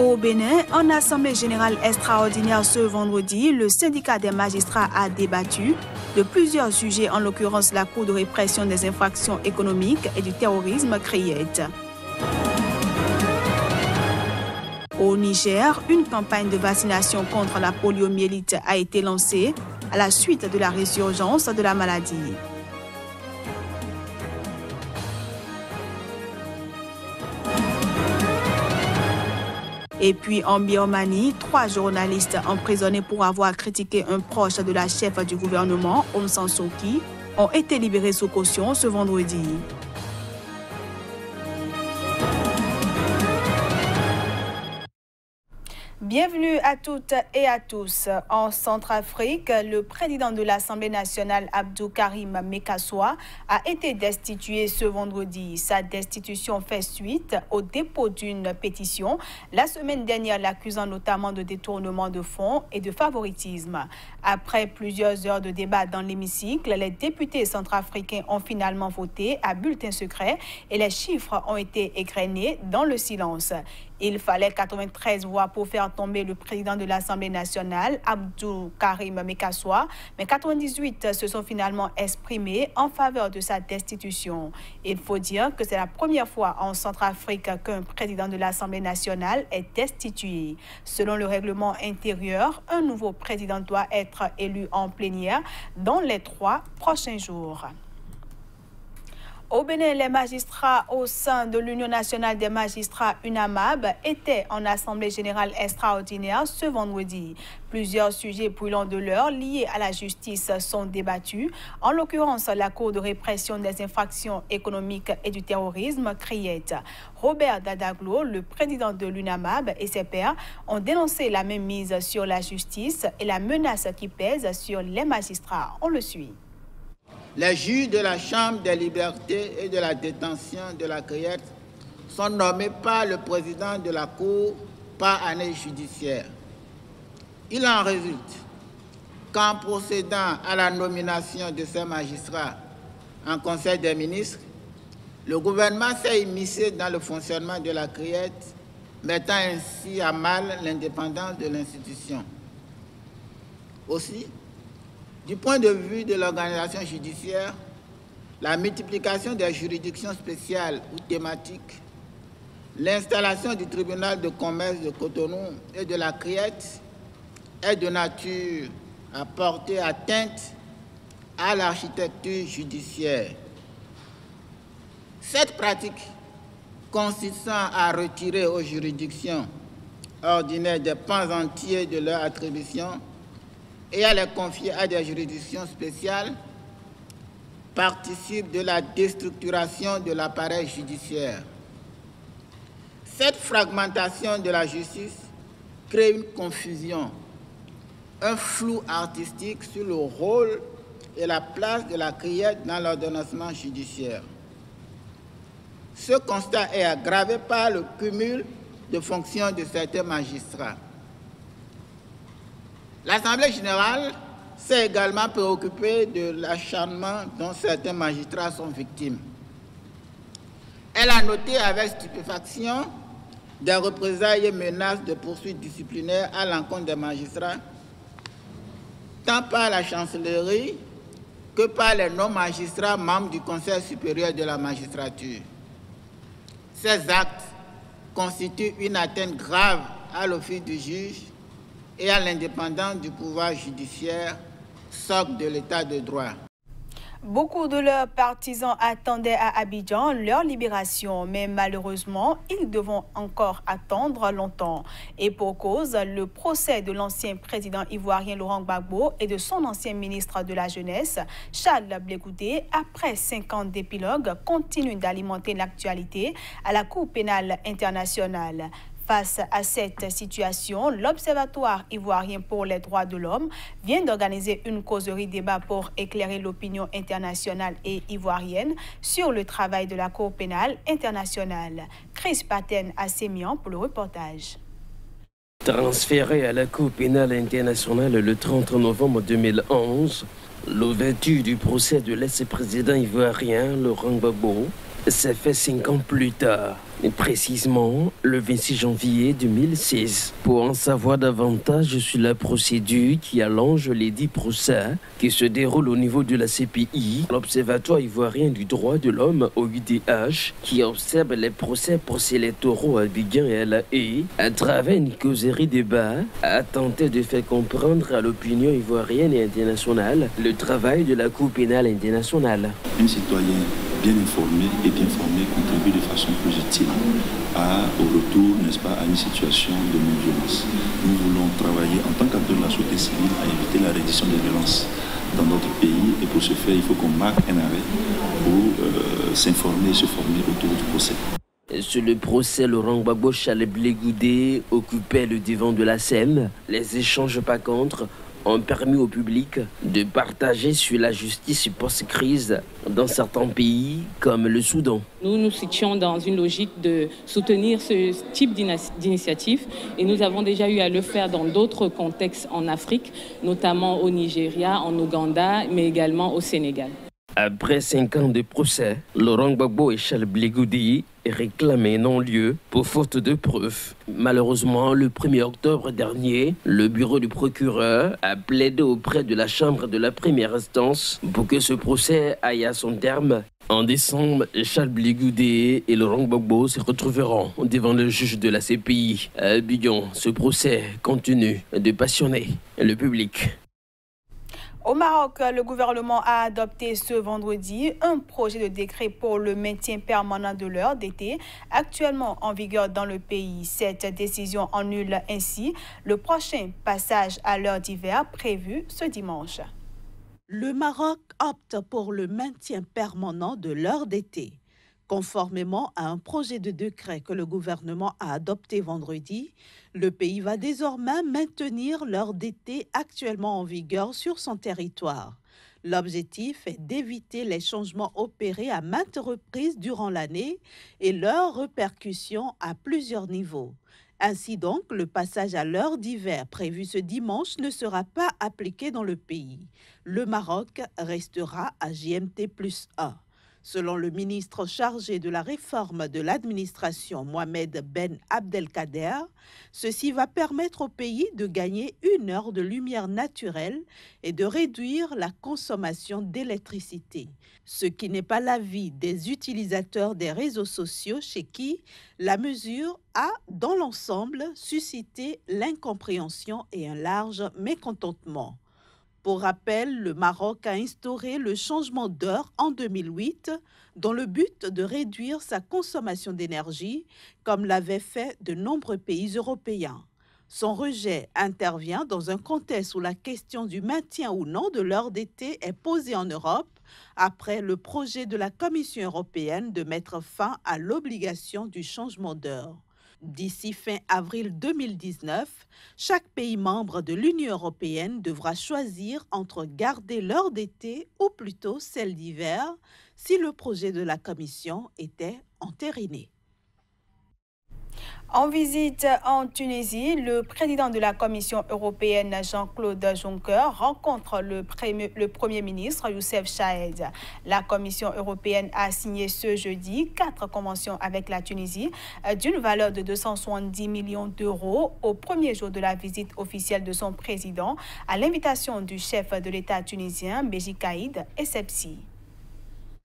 Au Bénin, en assemblée générale extraordinaire ce vendredi, le syndicat des magistrats a débattu de plusieurs sujets, en l'occurrence la Cour de répression des infractions économiques et du terrorisme CRIET. Au Niger, une campagne de vaccination contre la poliomyélite a été lancée à la suite de la résurgence de la maladie. Et puis en Birmanie, 3 journalistes emprisonnés pour avoir critiqué un proche de la chef du gouvernement, Aung San Suu Kyi, ont été libérés sous caution ce vendredi. Bienvenue à toutes et à tous. En Centrafrique, le président de l'Assemblée nationale, Abdou Karim Mekassoua, a été destitué ce vendredi. Sa destitution fait suite au dépôt d'une pétition la semaine dernière, l'accusant notamment de détournement de fonds et de favoritisme. Après plusieurs heures de débat dans l'hémicycle, les députés centrafricains ont finalement voté à bulletin secret et les chiffres ont été égrenés dans le silence. Il fallait 93 voix pour faire tomber le président de l'Assemblée nationale, Abdou Karim Mekassoua, mais 98 se sont finalement exprimés en faveur de sa destitution. Il faut dire que c'est la première fois en Centrafrique qu'un président de l'Assemblée nationale est destitué. Selon le règlement intérieur, un nouveau président doit être élu en plénière dans les 3 prochains jours. Au Bénin, les magistrats au sein de l'Union nationale des magistrats UNAMAB étaient en assemblée générale extraordinaire ce vendredi. Plusieurs sujets brûlants de l'heure liés à la justice sont débattus, en l'occurrence la Cour de répression des infractions économiques et du terrorisme, CRIET. Robert Dadaglo, le président de l'UNAMAB, et ses pairs ont dénoncé la mainmise sur la justice et la menace qui pèse sur les magistrats. On le suit. Les juges de la Chambre des libertés et de la détention de la CRIET sont nommés par le président de la Cour par année judiciaire. Il en résulte qu'en procédant à la nomination de ces magistrats en Conseil des ministres, le gouvernement s'est immiscé dans le fonctionnement de la CRIET, mettant ainsi à mal l'indépendance de l'institution. Aussi, du point de vue de l'organisation judiciaire, la multiplication des juridictions spéciales ou thématiques, l'installation du tribunal de commerce de Cotonou et de la CRIET est de nature à porter atteinte à l'architecture judiciaire. Cette pratique consistant à retirer aux juridictions ordinaires des pans entiers de leurs attributions et à les confier à des juridictions spéciales participe de la déstructuration de l'appareil judiciaire. Cette fragmentation de la justice crée une confusion, un flou artistique sur le rôle et la place de la CRIET dans l'ordonnancement judiciaire. Ce constat est aggravé par le cumul de fonctions de certains magistrats. L'Assemblée générale s'est également préoccupée de l'acharnement dont certains magistrats sont victimes. Elle a noté avec stupéfaction des représailles et menaces de poursuites disciplinaires à l'encontre des magistrats, tant par la chancellerie que par les non-magistrats membres du Conseil supérieur de la magistrature. Ces actes constituent une atteinte grave à l'office du juge et à l'indépendance du pouvoir judiciaire, socle de l'état de droit. Beaucoup de leurs partisans attendaient à Abidjan leur libération, mais malheureusement, ils devront encore attendre longtemps. Et pour cause, le procès de l'ancien président ivoirien Laurent Gbagbo et de son ancien ministre de la Jeunesse, Charles Blé Goudé, après 5 ans d'épilogue, continue d'alimenter l'actualité à la Cour pénale internationale. Face à cette situation, l'Observatoire ivoirien pour les droits de l'homme vient d'organiser une causerie débat pour éclairer l'opinion internationale et ivoirienne sur le travail de la Cour pénale internationale. Chris Paten à Sémian pour le reportage. Transféré à la Cour pénale internationale le 30 novembre 2011, l'ouverture du procès de l'ex-président ivoirien Laurent Gbagbo s'est fait 5 ans plus tard. Et précisément le 26 janvier 2016. Pour en savoir davantage sur la procédure qui allonge les 10 procès qui se déroulent au niveau de la CPI, l'Observatoire ivoirien du droit de l'homme OIDH, qui observe les procès électoraux à Abidjan et à La Haye, à travers une causerie débat, a tenté de faire comprendre à l'opinion ivoirienne et internationale le travail de la Cour pénale internationale. Un citoyen bien informé et bien formé contribue de façon positive au retour, n'est-ce pas, à une situation de non-violence. Nous voulons travailler en tant qu'acteur de la société civile à éviter la reddition des violences dans notre pays, et pour ce faire, il faut qu'on marque un arrêt pour s'informer et se former autour du procès. Sur le procès, Laurent Gbagbo Charles Blé Goudé occupait le devant de la scène. Les échanges par contre ont permis au public de partager sur la justice post-crise dans certains pays comme le Soudan. Nous nous situons dans une logique de soutenir ce type d'initiative et nous avons déjà eu à le faire dans d'autres contextes en Afrique, notamment au Nigeria, en Ouganda, mais également au Sénégal. Après 5 ans de procès, Laurent Gbagbo et Charles Blé Goudé réclamaient non-lieu pour faute de preuves. Malheureusement, le 1er octobre dernier, le bureau du procureur a plaidé auprès de la Chambre de la première instance pour que ce procès aille à son terme. En décembre, Charles Blé Goudé et Laurent Gbagbo se retrouveront devant le juge de la CPI. À Abidjan, ce procès continue de passionner le public. Au Maroc, le gouvernement a adopté ce vendredi un projet de décret pour le maintien permanent de l'heure d'été, actuellement en vigueur dans le pays. Cette décision annule ainsi le prochain passage à l'heure d'hiver prévu ce dimanche. Le Maroc opte pour le maintien permanent de l'heure d'été. Conformément à un projet de décret que le gouvernement a adopté vendredi, le pays va désormais maintenir l'heure d'été actuellement en vigueur sur son territoire. L'objectif est d'éviter les changements opérés à maintes reprises durant l'année et leurs répercussions à plusieurs niveaux. Ainsi donc, le passage à l'heure d'hiver prévu ce dimanche ne sera pas appliqué dans le pays. Le Maroc restera à JMT+1. Selon le ministre chargé de la réforme de l'administration, Mohamed Ben Abdelkader, ceci va permettre au pays de gagner 1 heure de lumière naturelle et de réduire la consommation d'électricité, ce qui n'est pas l'avis des utilisateurs des réseaux sociaux chez qui la mesure a, dans l'ensemble, suscité l'incompréhension et un large mécontentement. Pour rappel, le Maroc a instauré le changement d'heure en 2008 dans le but de réduire sa consommation d'énergie, comme l'avaient fait de nombreux pays européens. Son rejet intervient dans un contexte où la question du maintien ou non de l'heure d'été est posée en Europe, après le projet de la Commission européenne de mettre fin à l'obligation du changement d'heure. D'ici fin avril 2019, chaque pays membre de l'Union européenne devra choisir entre garder l'heure d'été ou plutôt celle d'hiver si le projet de la Commission était entériné. En visite en Tunisie, le président de la Commission européenne, Jean-Claude Juncker, rencontre le Premier ministre, Youssef Chahed. La Commission européenne a signé ce jeudi 4 conventions avec la Tunisie d'une valeur de 270 millions d'euros au premier jour de la visite officielle de son président à l'invitation du chef de l'État tunisien, Béji Caïd Essebsi.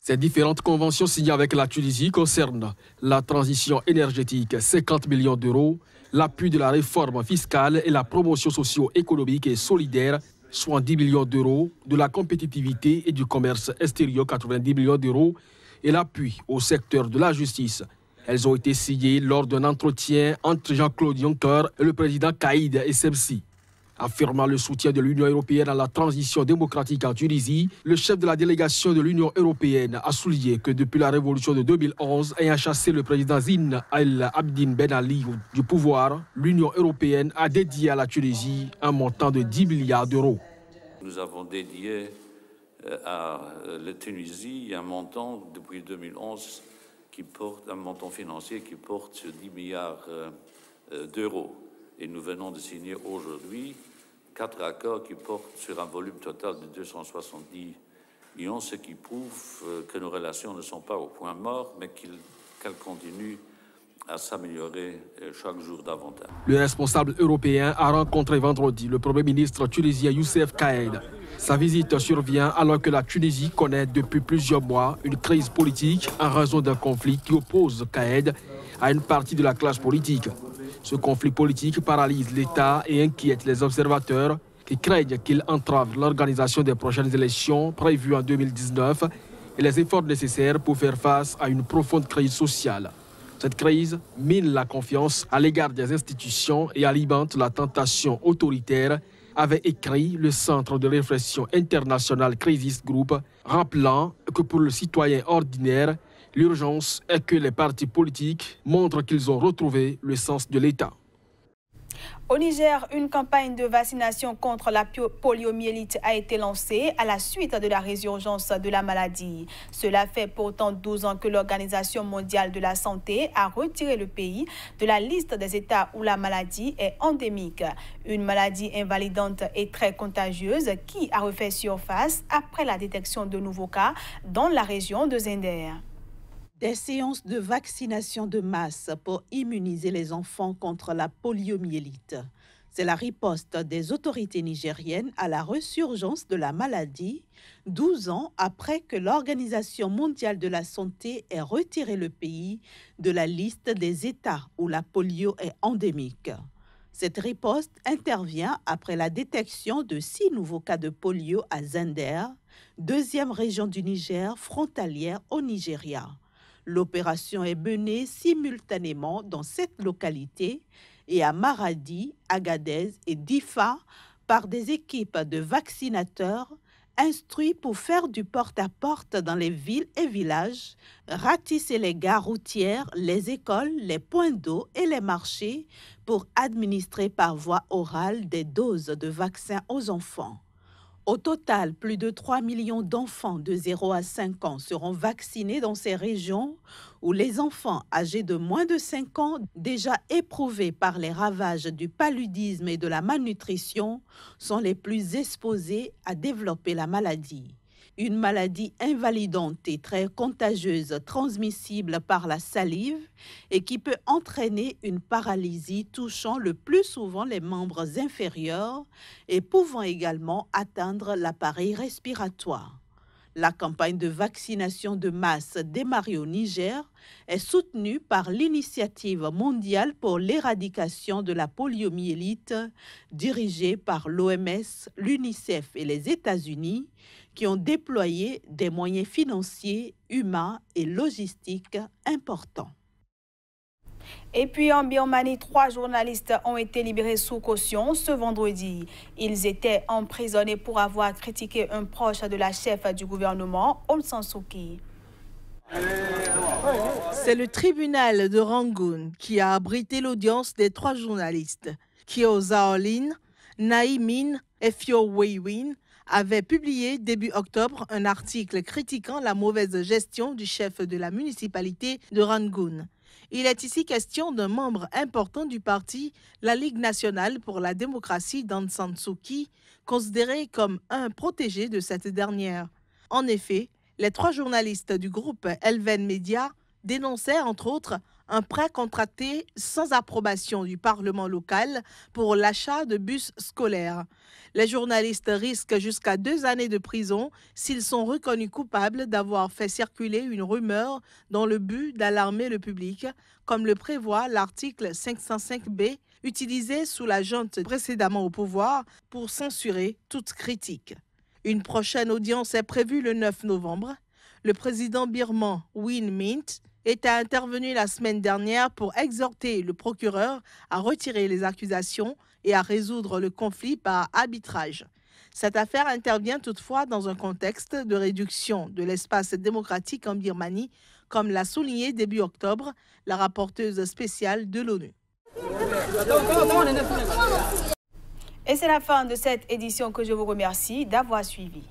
Ces différentes conventions signées avec la Tunisie concernent la transition énergétique, 50 millions d'euros, l'appui de la réforme fiscale et la promotion socio-économique et solidaire, soit 10 millions d'euros, de la compétitivité et du commerce extérieur, 90 millions d'euros, et l'appui au secteur de la justice. Elles ont été signées lors d'un entretien entre Jean-Claude Juncker et le président Caïd Essebsi. Affirmant le soutien de l'Union européenne à la transition démocratique en Tunisie, le chef de la délégation de l'Union européenne a souligné que depuis la révolution de 2011, ayant chassé le président Zine El Abidine Ben Ali du pouvoir, l'Union européenne a dédié à la Tunisie un montant de 10 milliards d'euros. Nous avons dédié à la Tunisie un montant depuis 2011 qui porte un montant financier qui porte sur 10 milliards d'euros. Et nous venons de signer aujourd'hui 4 accords qui portent sur un volume total de 270 millions, ce qui prouve que nos relations ne sont pas au point mort, mais qu'elles continuent à s'améliorer chaque jour davantage. Le responsable européen a rencontré vendredi le Premier ministre tunisien Youssef Kaïd. Sa visite survient alors que la Tunisie connaît depuis plusieurs mois une crise politique en raison d'un conflit qui oppose Kaïd à une partie de la classe politique. Ce conflit politique paralyse l'État et inquiète les observateurs qui craignent qu'il entrave l'organisation des prochaines élections prévues en 2019 et les efforts nécessaires pour faire face à une profonde crise sociale. Cette crise mine la confiance à l'égard des institutions et alimente la tentation autoritaire, avait écrit le Centre de réflexion international Crisis Group, rappelant que pour le citoyen ordinaire, l'urgence est que les partis politiques montrent qu'ils ont retrouvé le sens de l'État. Au Niger, une campagne de vaccination contre la poliomyélite a été lancée à la suite de la résurgence de la maladie. Cela fait pourtant 12 ans que l'Organisation mondiale de la santé a retiré le pays de la liste des États où la maladie est endémique. Une maladie invalidante et très contagieuse qui a refait surface après la détection de nouveaux cas dans la région de Zinder. Des séances de vaccination de masse pour immuniser les enfants contre la poliomyélite. C'est la riposte des autorités nigériennes à la resurgence de la maladie, 12 ans après que l'Organisation mondiale de la santé ait retiré le pays de la liste des États où la polio est endémique. Cette riposte intervient après la détection de 6 nouveaux cas de polio à Zinder, deuxième région du Niger frontalière au Nigeria. L'opération est menée simultanément dans 7 localités et à Maradi, Agadez et Difa par des équipes de vaccinateurs instruits pour faire du porte-à-porte dans les villes et villages, ratisser les gares routières, les écoles, les points d'eau et les marchés pour administrer par voie orale des doses de vaccins aux enfants. Au total, plus de 3 millions d'enfants de 0 à 5 ans seront vaccinés dans ces régions où les enfants âgés de moins de 5 ans, déjà éprouvés par les ravages du paludisme et de la malnutrition, sont les plus exposés à développer la maladie. Une maladie invalidante et très contagieuse, transmissible par la salive et qui peut entraîner une paralysie touchant le plus souvent les membres inférieurs et pouvant également atteindre l'appareil respiratoire. La campagne de vaccination de masse démarrée au Niger est soutenue par l'Initiative mondiale pour l'éradication de la poliomyélite, dirigée par l'OMS, l'UNICEF et les États-Unis, qui ont déployé des moyens financiers, humains et logistiques importants. Et puis en Birmanie, 3 journalistes ont été libérés sous caution ce vendredi. Ils étaient emprisonnés pour avoir critiqué un proche de la chef du gouvernement, Aung San Suu Kyi. C'est le tribunal de Rangoon qui a abrité l'audience des 3 journalistes. Kyo Zaolin, Nai Min et Phyo Wei Win avaient publié début octobre un article critiquant la mauvaise gestion du chef de la municipalité de Rangoon. Il est ici question d'un membre important du parti, la Ligue nationale pour la démocratie d'Aung San Suu Kyi, considéré comme un protégé de cette dernière. En effet, les 3 journalistes du groupe Elven Media dénonçaient entre autres un prêt contracté sans approbation du Parlement local pour l'achat de bus scolaires. Les journalistes risquent jusqu'à 2 années de prison s'ils sont reconnus coupables d'avoir fait circuler une rumeur dans le but d'alarmer le public, comme le prévoit l'article 505B, utilisé sous la junte précédemment au pouvoir pour censurer toute critique. Une prochaine audience est prévue le 9 novembre. Le président birman Win Myint était intervenu la semaine dernière pour exhorter le procureur à retirer les accusations et à résoudre le conflit par arbitrage. Cette affaire intervient toutefois dans un contexte de réduction de l'espace démocratique en Birmanie, comme l'a souligné début octobre la rapporteuse spéciale de l'ONU. Et c'est la fin de cette édition que je vous remercie d'avoir suivi.